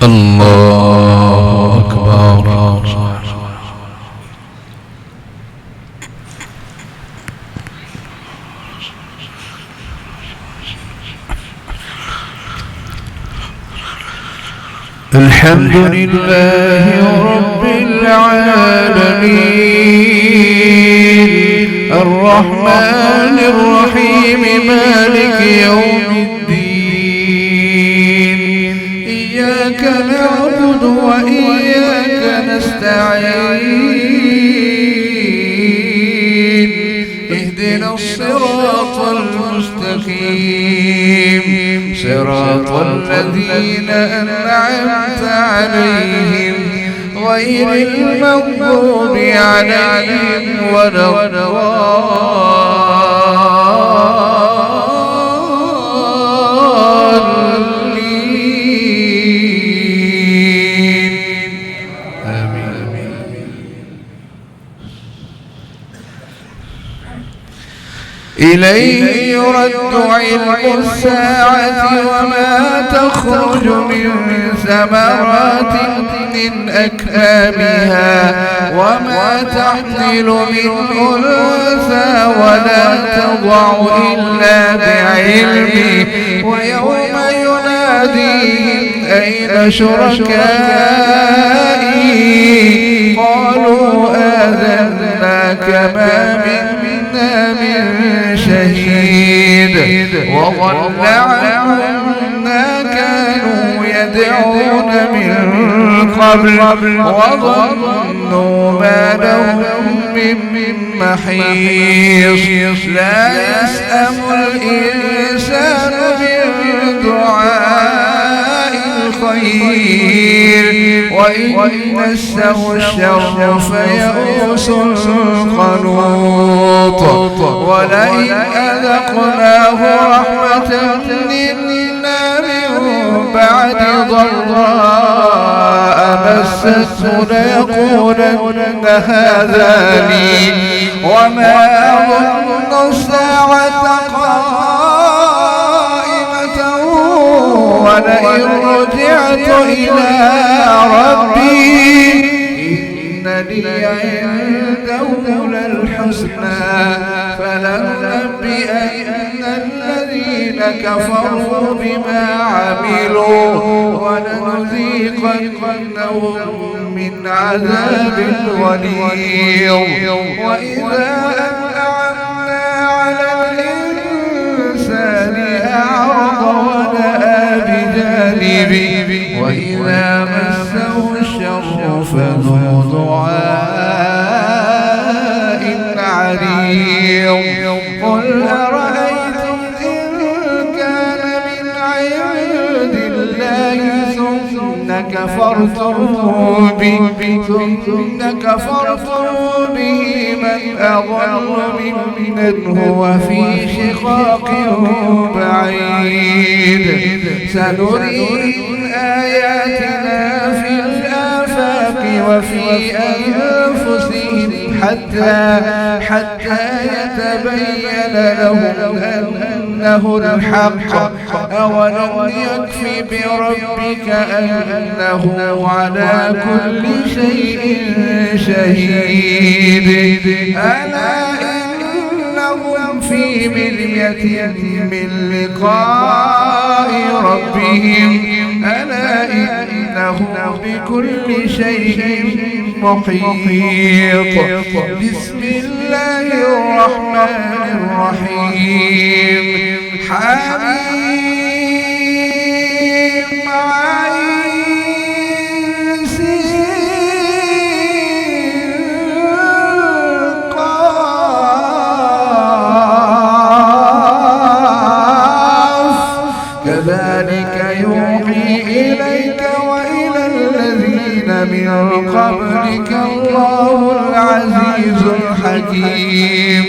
الله أكبر. الحمد لله رب العالمين الرحمن الرحيم مالك يوم الدين إياك نعبد وإياك نستعين اهدنا الصراط المستقيم صراط الذين أنعمت عليهم غير المغضوب عليهم ولا الضالين آمين. إليه يرد علم الساعة وما تخرج من ثمرات من أكمامها وما تحمل من أنثى ولا تضع إلا بعلمه ويوم يناديهم أين شركائي قالوا آذناك ما منا من شهيد وضل عنهم ما كانوا يدعون من قبل وظنوا ما لهم من محيص لا يسأم الإنسان من دعاء الخير وإن مسه الشر فيئوس قنوط ولئن أذقناه رحمة منا من بعد ضراء مسته ليقولن هذا لي وما أظن الساعة قائمة ولئن رجعت إلى ربي إن لي عنده للحسنى فلننبئن الذين كفروا بما عملوا ولنذيقنهم من عذاب غليظ وإذا أنعمنا على الإنسان أعرض ونأى بجانبه وإذا مسه الشر فذو دعاء عريض قل أرأيتم إن كان من عند الله ثم كفرتم به من أضل ممن هو في شقاق بعيد سنريهم آياتنا في الآفاق وفي أنفسهم حتى يتبين لهم أنه الحق أولم يكف بربك أنه على كل شيء شهيد ألا إنهم في مرية من لقاء ربهم ألا إنه بكل شيء محيط بسم الله الرحمن الرحيم حميم عين سين قاف كذلك يوحي إليك وإلى الذين من قبلك الله العزيز الحكيم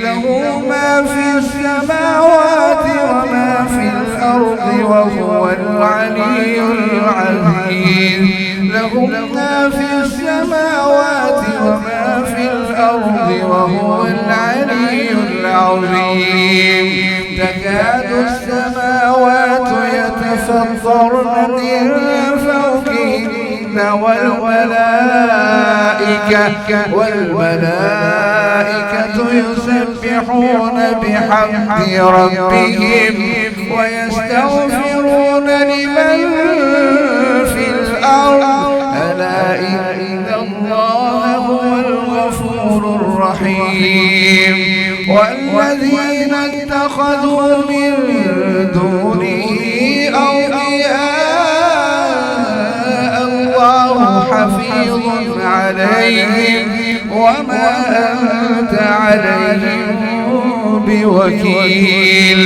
له ما في السماوات وما في الأرض وهو العلي العظيم له ما في السماوات وما في الأرض وهو العلي العظيم تكاد السماوات يتفطرن من فوق والملائكة يسبحون بحمد ربهم ويستغفرون لمن في الأرض ألا إن الله هو الغفور الرحيم والذين اتخذوا من دونه أولياء الله حفيظ عليهم وما أنت عليهم بوكيل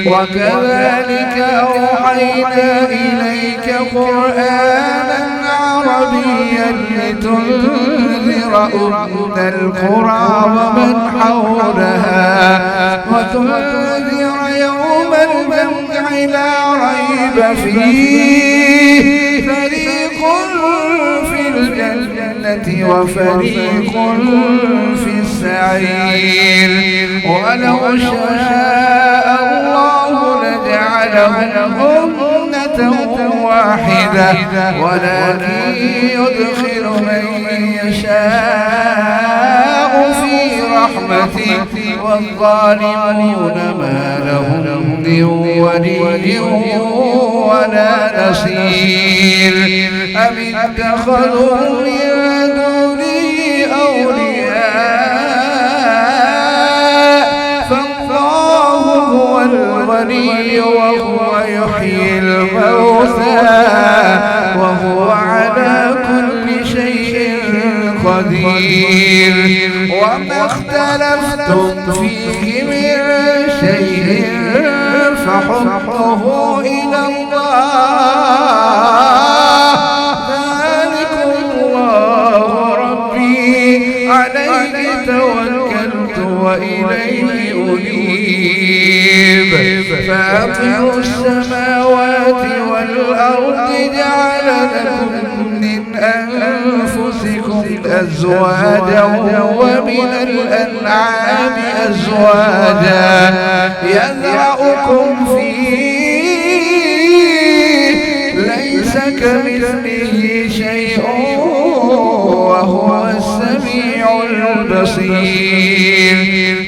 وكذلك أوحينا إليك قرآنا عربيا لتنذر أم القرى ومن حولها وتنذر يوم الجمع لا ريب فيه فريق في الجنة وفريق في السعير ولو شاء الله لجعلهم أمة واحدة ولكن يدخل من يشاء في رحمته والظالمون ما لهم من ولي ولا نصير أم اتخذوا من دونه أولياء فالله هو الغني وهو يحيي الموتى وهو على كل شيء قدير وما اختلفتم فيه من شيء فحكمه إلى الله ذلكم الله ربي عليه توكلت وإليه أنيب فاطر السماوات والأرض جعل لكم من أنفسكم أزواجا ومن الأنعام أزواجا يذرأكم فيه ليس كمثله شيء وهو السميع البصير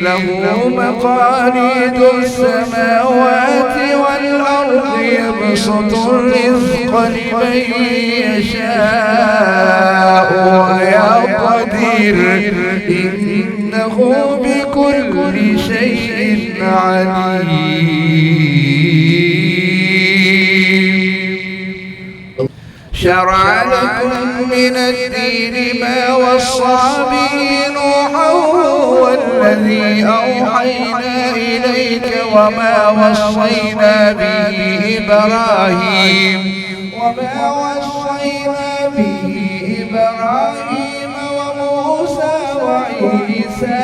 له مقاليد السماوات والأرض يبسط الرزق لمن يشاء ويقدر إنه بكل شيء عليم شرع لكم من الدين ما وصى به نوحا والذي أوحينا إليك وما وصينا به إبراهيم وموسى وعيسى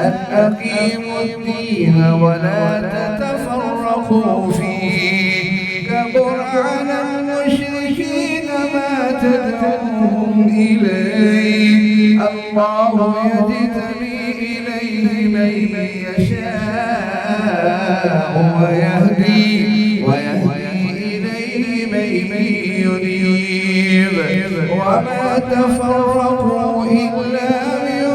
أن أقيموا الدين ولا تتفرقوا فيه كبر على المشركين ما تدعوهم إليه الله يجتبي إليه من يشاء ويهدي إليه من ينيب وما تفرقوا إلا من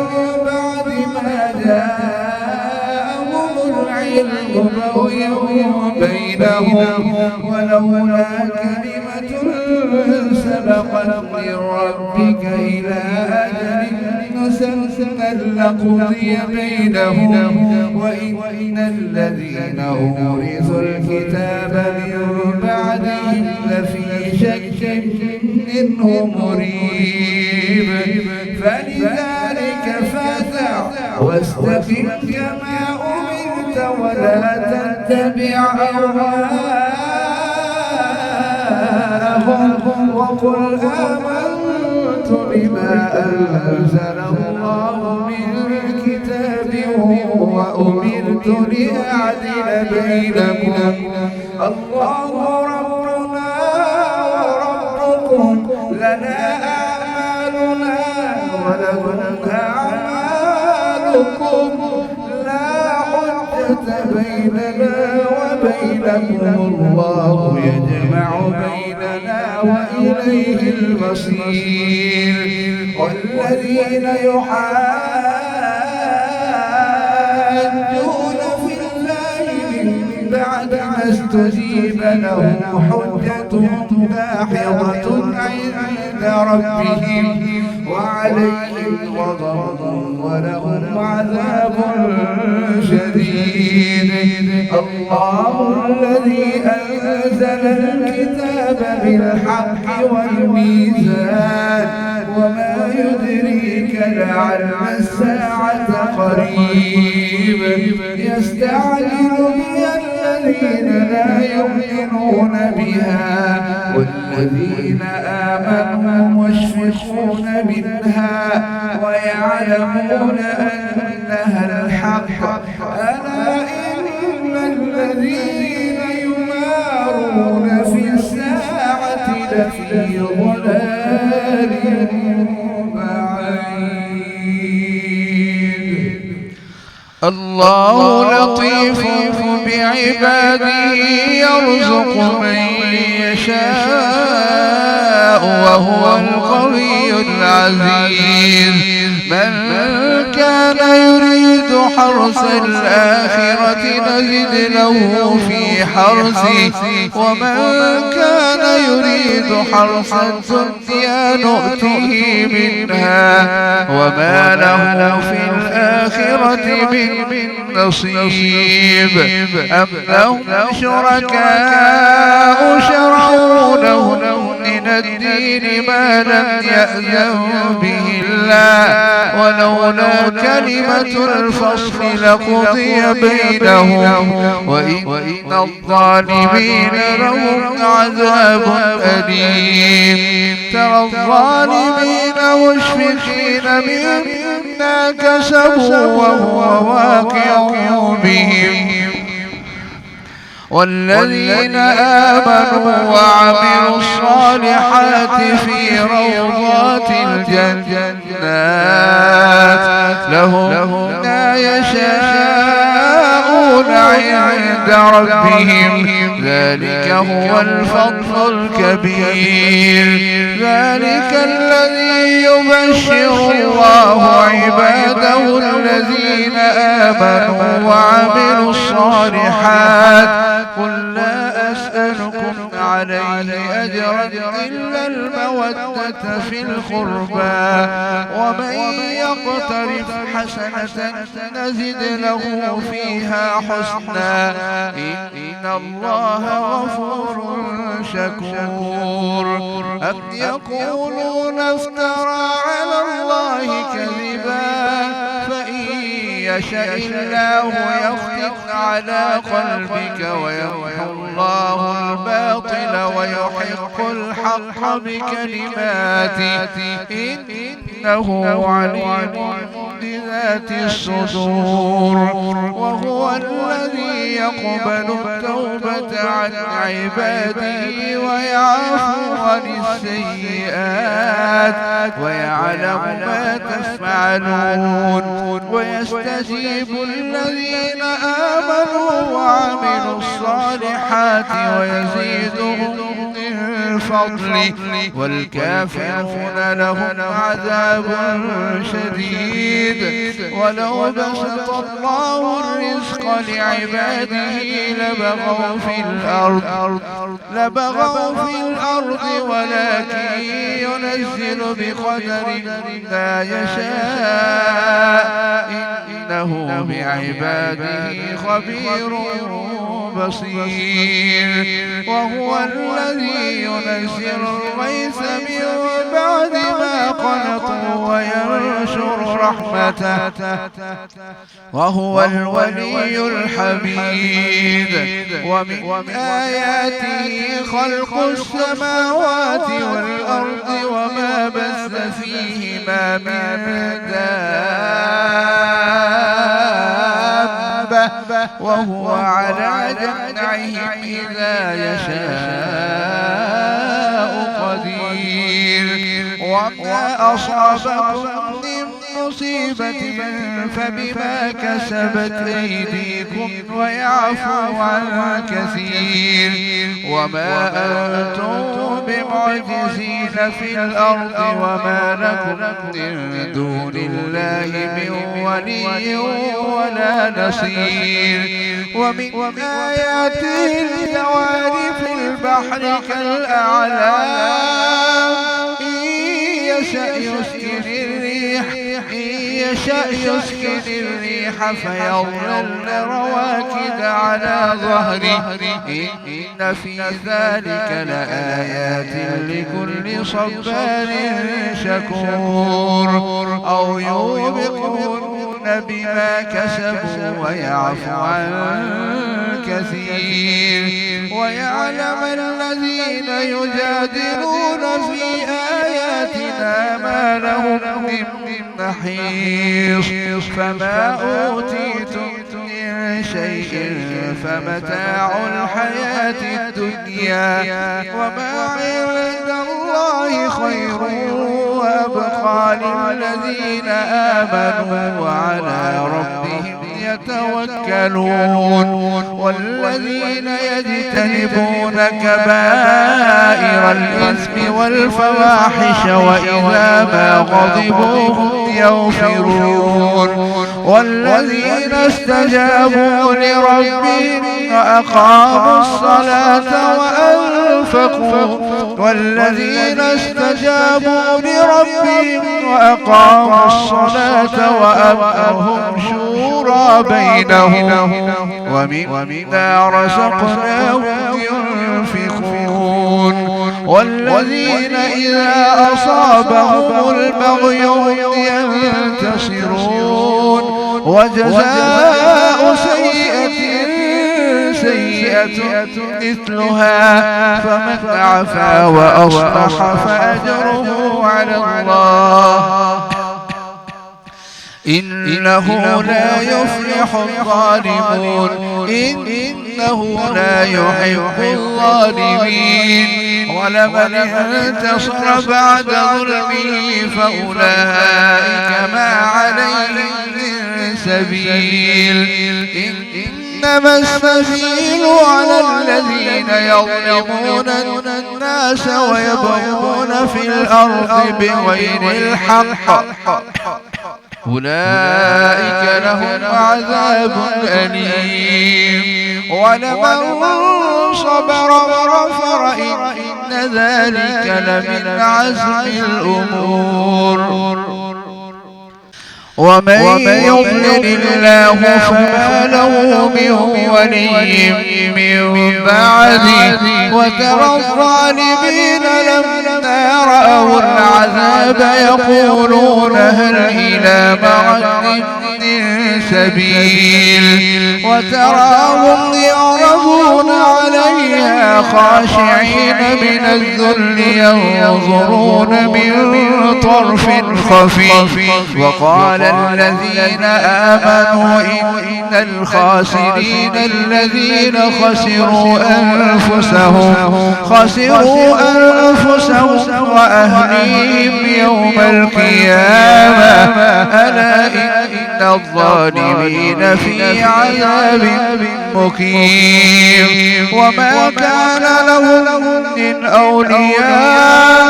بعد ما جاءهم العلم بغيا بينهم ولولا كلمة سبقت من ربك إلى أجل مسمى لقضي بينهم وإن الذين أورثوا الكتاب من بعدهم لفي شك منه مريب فلذلك فاسع واستقم كما أمرت ولا تتبع أهواءهم وقل آمنت بما أنزل الله من كتاب وأمرت لأعدل بينكم الله ربنا وربكم لنا أعمالنا ولكم أعمالكم لا حجة بيننا وبينكم الله يجمع بيننا وإليه المصير والذين يحاجون في الله من بعد ما استجيب له حجتهم داحضة عند ربهم وعليهم غضب ولهم عذاب شديد الله الذي أنزل الكتاب بالحق والميزان وما يدريك لعل الساعة قريب يستعجل بها الذين لا يؤمنون بها والذين آمنوا مشفقون منها ويعلمون أنها الحق ألا إن الذين يمارون في الساعة لفي ضلال بعيد الله لطيف بعباده يرزق من يشاء وهو القوي العزيز من كان يريد حرث الآخرة نزد له في حرثه ومن كان يريد حرث الدنيا نؤته منها وما له في الآخرة من نصيب أم لهم شركاء شرعوا لهم من الدين ما لم يأذن به الله ولولا كلمة الفصل لقضي بينهم وإن الظالمين لهم عذاب أليم ترى الظالمين مشفقين مما كسبوا وهو واقع بهم والذين آمنوا وعملوا الصالحات في روضات الجنات لهم ما يشاءون عند ربهم ذلك هو الفضل الكبير ذلك الذي يبشر الله عباده الذين آمنوا وعملوا الصالحات قل لا أسألكم عليه أجرا إلا المودة في القربى ومن يقترف حسنة نزد له فيها حسنا إن الله غفور شكور أم يقولون افترى على الله كذبا فإن يشاء الله يختم على قلبك ويمحو الله الباطل ويحق الحق بكلماته إنه عليم بذات الصدور وهو الذي يقبل التوبة عن عباده ويعفو عن السيئات ويعلم ما تفعلون ويستجيب الذين آمنوا وعملوا الصالحات ويزيدهم من فضله والكافرون لهم عذاب شديد ولو بسط الله الرزق لعباده لبغوا في الأرض ولكن ينزل بقدر ما يشاء إنه بعباده خبير بصير وهو الذي ينزل الغيث من بعد ما قنطوا وينشر رحمته وهو الولي الحميد ومن آياته خلق السماوات والأرض وما بث فيهما من دابة وهو على جمعهم إذا يشاء قدير وما أصابكم من مصيبة فبما كسبت أيديكم ويعفو عن كثير وما أنتم بمعجزين في الأرض وما لكم من دون الله من ولي ولا نصير ومن آياته الجوار في البحر كالأعلام إن يشأ يسكن الريح فيظللن رواكد على ظهره إن في ذلك لآيات لكل صبار شكور أو يوبقهن بما كسبوا ويعفو عن كثير ويعلم الذين يجادلون في آياتنا ما لهم من محيص فما أوتيتم من شيء فمتاع الحياة الدنيا وما عند الله خير وأبقى للذين آمنوا وعلى ربهم يتوكلون والذين يجتنبون كبائر الإثم والفواحش وإذا ما غضبوا هم يغفرون والذين استجابوا لربهم وأقاموا الصلاة والذين استجابوا لربهم وأقاموا الصلاة وأمرهم شورى بينهم ومما رزقناهم ينفقون والذين إذا أصابهم البغي ينتصرون وجزاء سيئة مثلها فمن عفا وأصلح فأجره على الله إنه لا يفلح الظالمون إنه لا يحب الظالمين ولمن انتصر بعد ظلمه فأولئك ما عليهم من سبيل إنما السبيل على الذين يظلمون الناس ويبغون في الأرض بغير الحق أولئك لهم عذاب أليم ولمن صبر وغفر إن ذلك لمن عزم الأمور ومن يضلل الله فما له من ولي من بعده وترى الظالمين لما رأوا العذاب يقولون هل إلى مرد من سبيل وتراهم يعرضون عليها خاشعين من الذل ينظرون من طرف خفي وقال الذين آمنوا إن الخاسرين الذين خسروا أنفسهم وأهليهم يوم القيامة ألا إن الظالمين في عذاب مقيم وما كان لهم من أولياء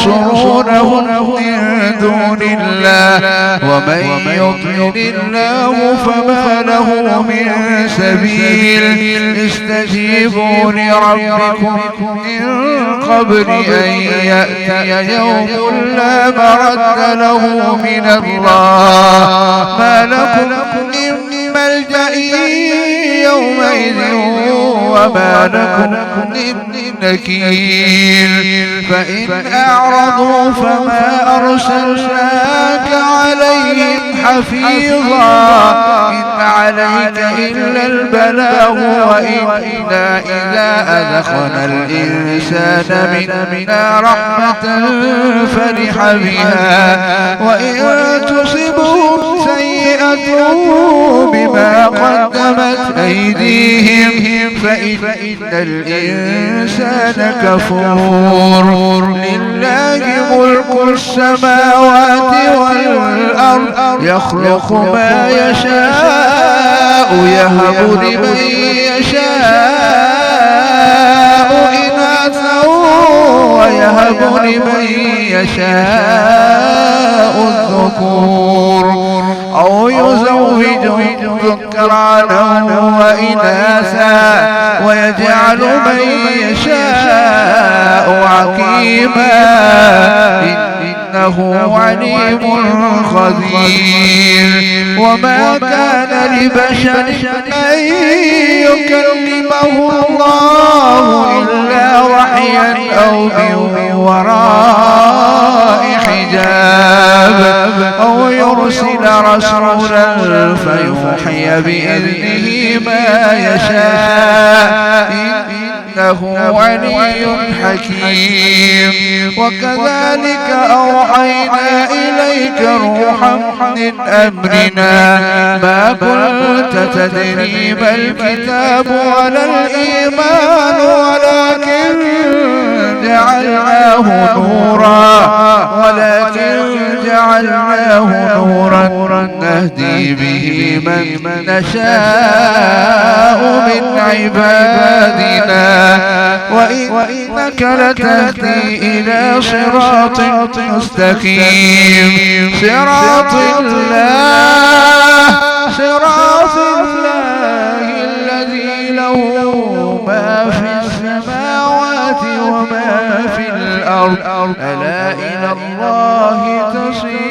ينصرونهم من دون الله ومن يضلل الله فما له من سبيل استجيبوا لربكم من قبل أن يأتي يوم لا مرد له من الله ما لكم من ملجأ يومئذ وما لكم من نكير فإن أعرضوا فما أرسلناك عليهم حفيظا إن عليك إلا البلاغ وإنا إذا أذقنا الإنسان منا رحمة فرح بها وإن تصبهم سيئة بما قدمت أيديهم فإن الإنسان كفور لله ملك السماوات والأرض يخلق ما يشاء يهب لمن يشاء إناثا ويهب لمن يشاء الذكور أو يزوجهم ذكرانا وإناثا ويجعل من يشاء عقيما إنه عليم خبير. وما كان لبشر أن يكلمه الله إلا وحيا أو من وراء حجاب أو يرسل رسولا فيوحي بإذنه ما يشاء إنه علي حكيم. وكذلك أوحينا إليك روحا من أمرنا ما كنت تدري ما الكتاب ولا الإيمان ولكن جعلناه نورا نهدي به من نشاء من عبادنا وإنك لتهدي إلى صراط مستقيم صراط الله الذي له ما في السماوات وما في الأرض ألا إلى الله تصير